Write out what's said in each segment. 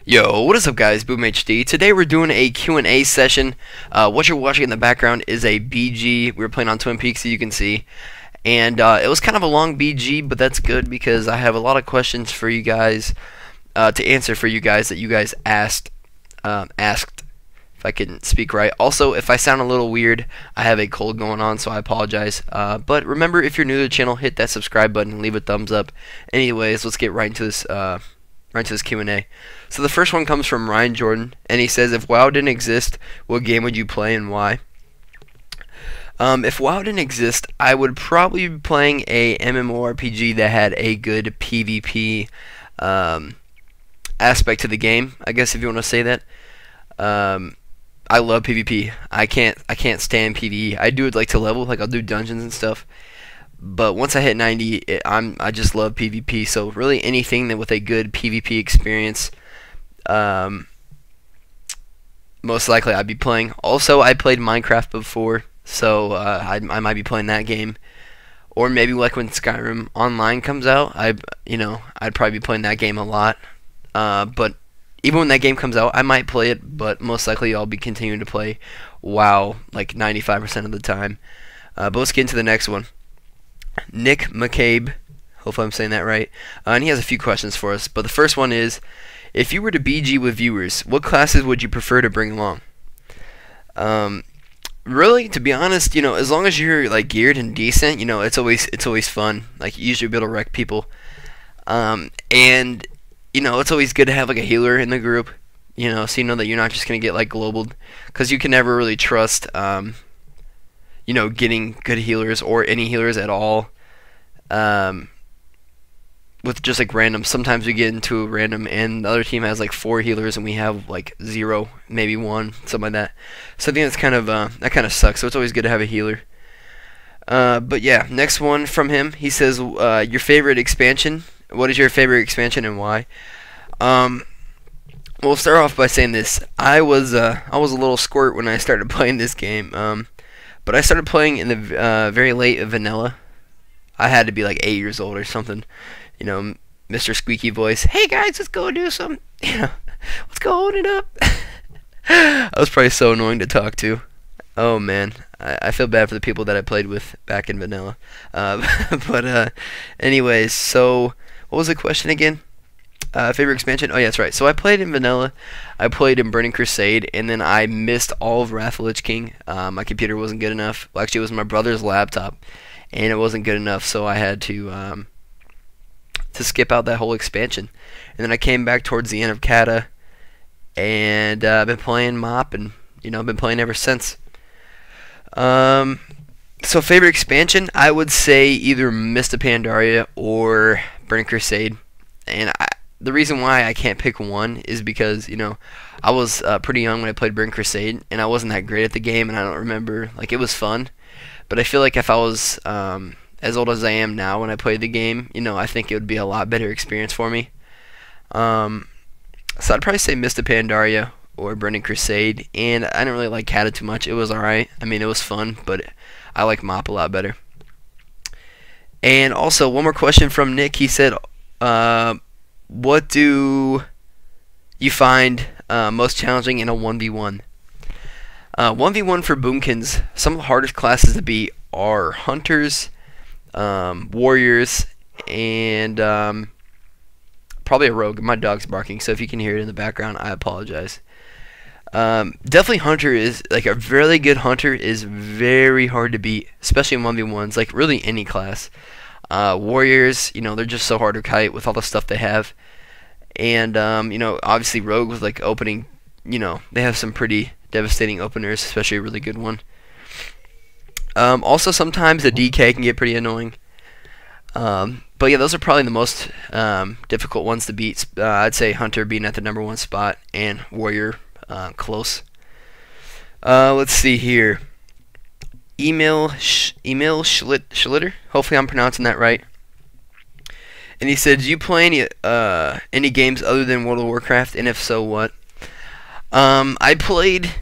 Yo, what is up guys, BoomHD. Today we're doing a Q&A session. What you're watching in the background is a BG. We were playing on Twin Peaks, as you can see. And it was kind of a long BG, but that's good because I have a lot of questions for you guys to answer for you guys that you guys asked, if I can speak right. Also, if I sound a little weird, I have a cold going on, so I apologize. But remember, if you're new to the channel, hit that subscribe button and leave a thumbs up. Anyways, let's get right into this Q&A. So the first one comes from Ryan Jordan, and he says, if WoW didn't exist, what game would you play and why? If WoW didn't exist, I would probably be playing a MMORPG that had a good PvP aspect to the game, I guess, if you want to say that. I love PvP. I can't stand PvE. I do it like to level, like I'll do dungeons and stuff. But once I hit 90, I just love PvP. So really anything that with a good PvP experience, most likely I'd be playing. Also, I played Minecraft before, so I might be playing that game. Or maybe like when Skyrim Online comes out, I'd probably be playing that game a lot. But even when that game comes out, I might play it, but most likely I'll be continuing to play WoW like 95% of the time. But let's get into the next one. Nick McCabe, hopefully I'm saying that right, and he has a few questions for us. But the first one is, if you were to BG with viewers, what classes would you prefer to bring along? Really, to be honest, as long as you're like geared and decent, it's always fun. Like you usually be able to wreck people, and it's always good to have like a healer in the group, so you know that you're not just gonna get like globaled, because you can never really trust getting good healers or any healers at all. With just like random, sometimes we get into a random and the other team has like 4 healers and we have like 0, maybe 1, something like that. So I think that's kind of that kind of sucks. So it's always good to have a healer. But yeah, next one from him. He says, your favorite expansion. What is your favorite expansion and why? We'll start off by saying this. I was a little squirt when I started playing this game. But I started playing in the very late vanilla. I had to be like 8 years old or something. Mr. Squeaky voice. Hey guys, let's go do some. Let's go own it up. I was probably so annoying to talk to. Oh man, I feel bad for the people that I played with back in vanilla. Anyways, so what was the question again? Favorite expansion? Oh yeah, that's right. So I played in vanilla, I played in Burning Crusade, and then I missed all of Wrath of Lich King. My computer wasn't good enough. Well, actually, it was my brother's laptop, and it wasn't good enough, so I had to skip out that whole expansion. And then I came back towards the end of Kata, and I've been playing MoP, and I've been playing ever since. So favorite expansion, I would say either Mist of Pandaria or Burning Crusade, and the reason why I can't pick one is because, I was pretty young when I played Burning Crusade, and I wasn't that great at the game, and I don't remember, like, it was fun, but I feel like if I was as old as I am now when I played the game, I think it would be a lot better experience for me. So I'd probably say Mist of Pandaria or Burning Crusade, and I didn't really like Kata too much. It was alright. I mean, it was fun, but I like MoP a lot better. And also, one more question from Nick. He said, what do you find most challenging in a 1v1? 1v1 for Boomkins, some of the hardest classes to beat are Hunters, Warriors, and probably a Rogue. My dog's barking, so if you can hear it in the background, I apologize. Definitely Hunter is, like, a really good Hunter is very hard to beat, especially in 1v1s, like really any class. Warriors, they're just so hard to kite with all the stuff they have. And, obviously Rogue was like opening, they have some pretty devastating openers, especially a really good one. Also, sometimes the DK can get pretty annoying. But yeah, those are probably the most difficult ones to beat. I'd say Hunter being at the #1 spot and Warrior close. Let's see here. Email Schlitter. Hopefully I'm pronouncing that right. And he said, do you play any games other than World of Warcraft? And if so, what? I played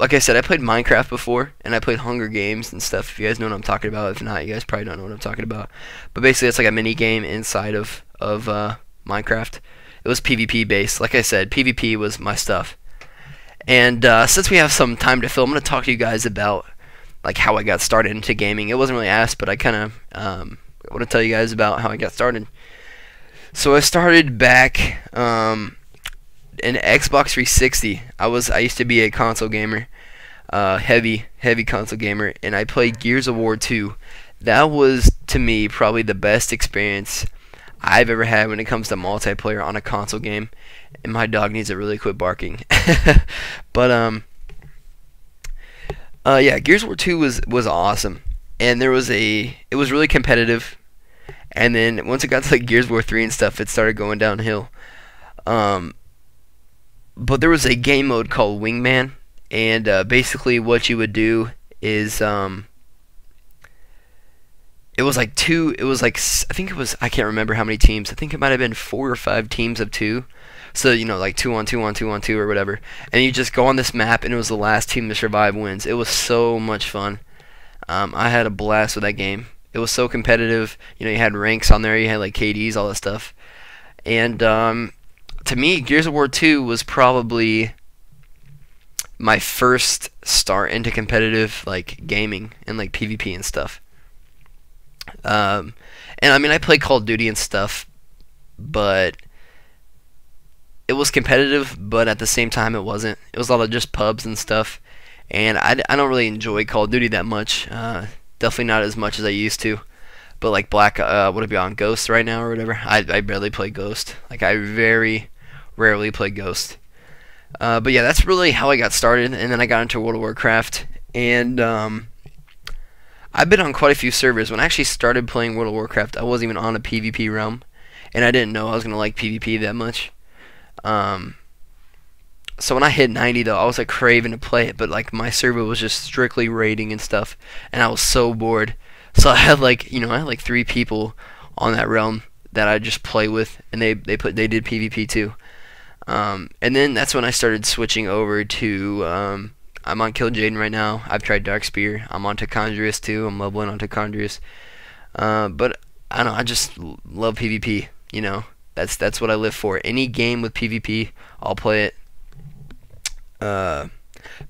like I said, I played Minecraft before, and I played Hunger Games and stuff. If you guys know what I'm talking about, if not, you guys probably don't know what I'm talking about. But basically, it's like a mini game inside of Minecraft, It was PvP based. Like I said, PvP was my stuff. And since we have some time to fill, I'm going to talk to you guys about like how I got started into gaming. It wasn't really asked, but I kind of want to tell you guys about how I got started. So I started back in Xbox 360. I used to be a console gamer, heavy console gamer, and I played Gears of War 2. That was, to me, probably the best experience I've ever had when it comes to multiplayer on a console game. And my dog needs to really quit barking. But yeah, Gears of War 2 was awesome, and it was really competitive. And then once it got to like Gears of War 3 and stuff, it started going downhill. But there was a game mode called Wingman, and basically what you would do is it was like I think it was, I can't remember how many teams. I think it might have been 4 or 5 teams of 2. So, you know, like 2 on 2 on 2 on 2 or whatever. And you just go on this map, and it was the last team to survive wins. It was so much fun. I had a blast with that game. It was so competitive. You know, you had ranks on there. You had like KDs, all that stuff. And to me, Gears of War 2 was probably my first start into competitive like gaming and like PvP and stuff. And I mean, I played Call of Duty and stuff, but it was competitive, but at the same time it wasn't. It was a lot of just pubs and stuff, and I don't really enjoy Call of Duty that much. Definitely not as much as I used to. But like would it be on Ghost right now or whatever? I barely play Ghost. Like, I very rarely play Ghost. But yeah, that's really how I got started, and then I got into World of Warcraft, and I've been on quite a few servers. When I actually started playing World of Warcraft, I wasn't even on a PvP realm, and I didn't know I was gonna like PvP that much. So when I hit 90 though, I was like craving to play it, but like my server was just strictly raiding and stuff, and I was so bored. So I had like 3 people on that realm that I just play with, and they did PvP too. And then that's when I started switching over to I'm on Kill Jaden right now. I've tried Darkspear. I'm on to Conjurus too. I'm leveling onto Conjurus. But I don't know, I just love PvP, you know. That's what I live for. Any game with PvP, I'll play it. But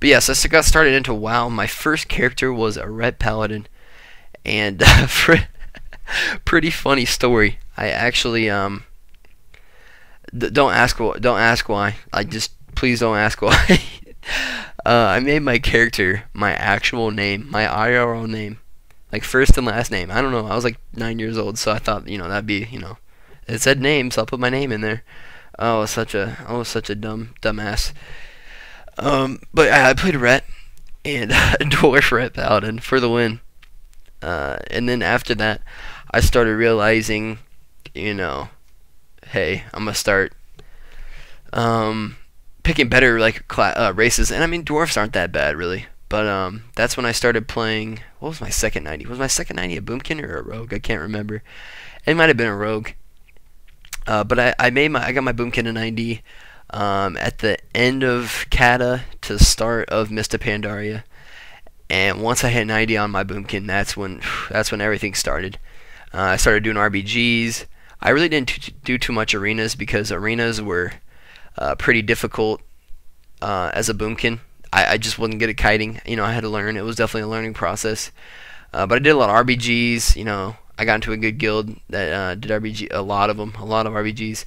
yeah, so I got started into WoW. My first character was a Ret Paladin, and pretty funny story. I actually don't ask why. Please don't ask why. I made my character my actual name, my IRL name, like first and last name. I don't know. I was like 9 years old, so I thought, you know, that'd be, you know, it said name, so I'll put my name in there. I was such a dumbass. But I played Ret, and Dwarf Ret Paladin for the win. And then after that, I started realizing, you know, hey, I'm gonna start picking better like races. And I mean, dwarfs aren't that bad really. But that's when I started playing. What was my second 90? Was my second 90 a Boomkin or a Rogue? I can't remember. It might have been a Rogue. But I got my Boomkin to 90 at the end of Kata to the start of Mist of Pandaria. And once I hit 90 on my Boomkin, that's when everything started. I started doing RBGs. I really didn't do too much arenas because arenas were pretty difficult as a Boomkin. I just wasn't good at kiting. You know, I had to learn. It was definitely a learning process. But I did a lot of RBGs. You know, I got into a good guild that did RBG, a lot of RBGs,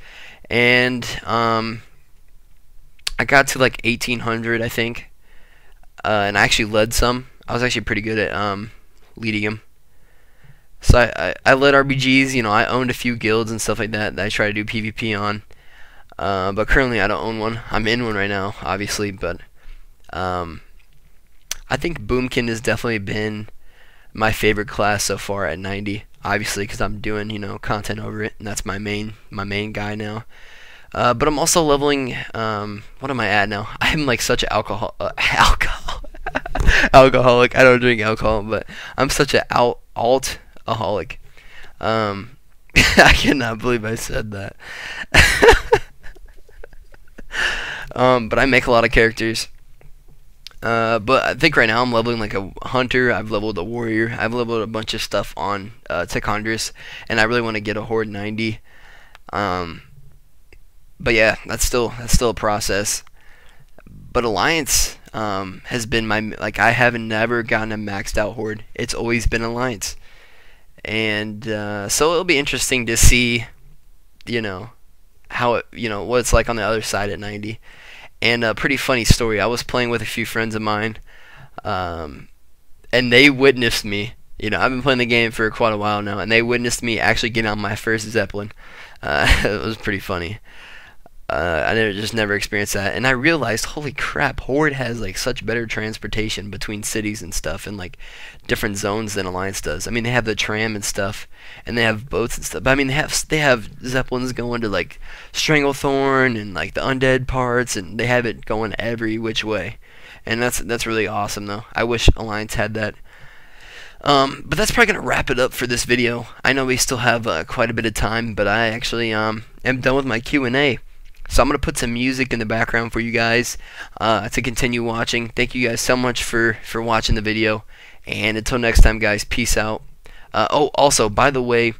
and I got to like 1800, I think, and I actually led some. I was actually pretty good at leading them. So I led RBGs. You know, I owned a few guilds and stuff like that I try to do PvP on. But currently I don't own one. I'm in one right now, obviously, but I think Boomkin has definitely been my favorite class so far at 90. Obviously, because I'm doing, you know, content over it, and that's my main guy now. But I'm also leveling. What am I at now? I'm like such an alcoholic. I don't drink alcohol, but I'm such an alt-aholic. I cannot believe I said that. But I make a lot of characters. But I think right now I'm leveling like a hunter. I've leveled a warrior. I've leveled a bunch of stuff on Btag Khross, and I really want to get a horde 90. But But yeah, that's still a process. But Alliance has been my, like, I haven't never gotten a maxed out Horde. It's always been Alliance. And so it'll be interesting to see, you know, how it, you know, what it's like on the other side at 90. And a pretty funny story. I was playing with a few friends of mine, and they witnessed me. You know, I've been playing the game for quite a while now, and they witnessed me actually getting on my first Zeppelin. It was pretty funny. I just never experienced that, and I realized, holy crap, Horde has like such better transportation between cities and stuff, and like different zones than Alliance does. I mean, they have the tram and stuff, and they have boats and stuff. But I mean, they have Zeppelins going to like Stranglethorn and like the undead parts, and they have it going every which way, and that's really awesome though. I wish Alliance had that. But that's probably gonna wrap it up for this video. I know we still have quite a bit of time, but I actually am done with my Q&A. So I'm going to put some music in the background for you guys to continue watching. Thank you guys so much for watching the video. And until next time, guys, peace out. Oh, also, by the way,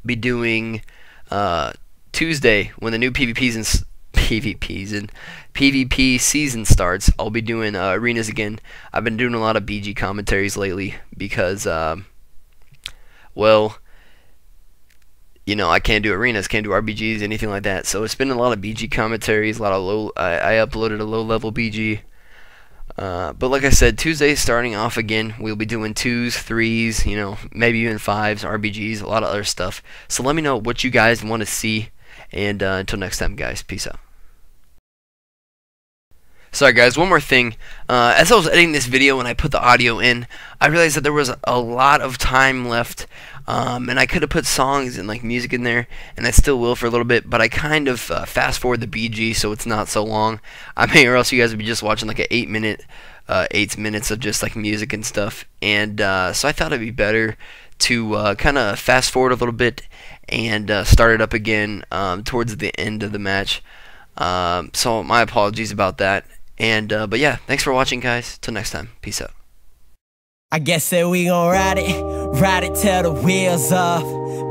be doing Tuesday when the new PvP season starts. I'll be doing arenas again. I've been doing a lot of BG commentaries lately because, well, you know, I can't do arenas, can't do RBGs, anything like that. So it's been a lot of BG commentaries, a lot of low. I uploaded a low-level BG. But like I said, Tuesday starting off again. We'll be doing 2s, 3s, you know, maybe even 5s, RBGs, a lot of other stuff. So let me know what you guys want to see. And until next time, guys, peace out. Sorry guys, one more thing. As I was editing this video and I put the audio in, I realized that there was a lot of time left, and I could have put songs and like music in there, and I still will for a little bit, but I kind of fast forward the BG so it's not so long. I mean, or else you guys would be just watching like an 8 minutes of just like music and stuff. And so I thought it'd be better to kind of fast forward a little bit and start it up again towards the end of the match. So my apologies about that. And but yeah, thanks for watching, guys. Till next time, peace out. I guess that we gon' ride it till the wheels off.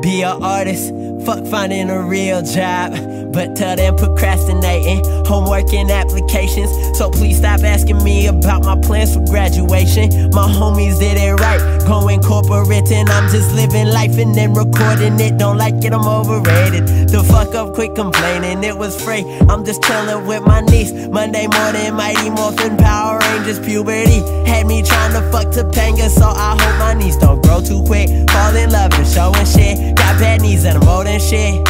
Be an artist, fuck finding a real job. But till then procrastinating, homework and applications. So please stop asking me about my plans for graduation. My homies did it right, going corporate, and I'm just living life and then recording it. Don't like it, I'm overrated. The fuck up, quit complaining, it was free. I'm just chilling with my niece. Monday morning, Mighty Morphin Power Rangers puberty had me trying to fuck Topanga, so I hope my niece don't grow too quick. Fall in love and showing shit. Got bad knees and I'm old and shit.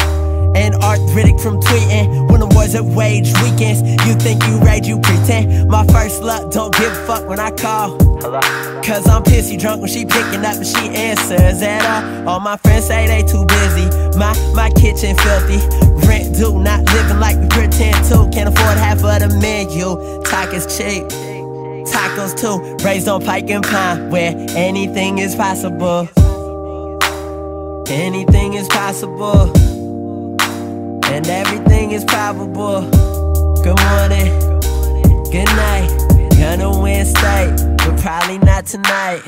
And arthritic from tweeting when the wars at wage weekends. You think you rage, you pretend. My first luck, don't give a fuck when I call. Hello? Cause I'm pissy drunk when she picking up and she answers at all. All my friends say they too busy. My kitchen filthy. Rent due, not living like we pretend to. Can't afford half of the menu. Tacos cheap. Tacos too, raised on Pike and Pine, where anything is possible. Anything is possible, and everything is probable. Good morning, good night. Gonna win state, but probably not tonight.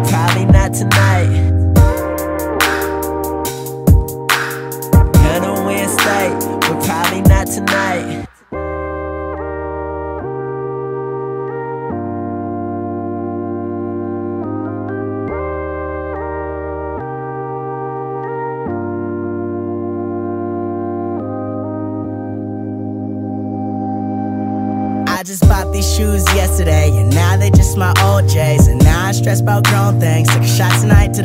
Probably not tonight. Gonna win state, but probably not tonight. I just bought these shoes yesterday, and now they just my old J's. And now I stress about grown things. Took a shot tonight to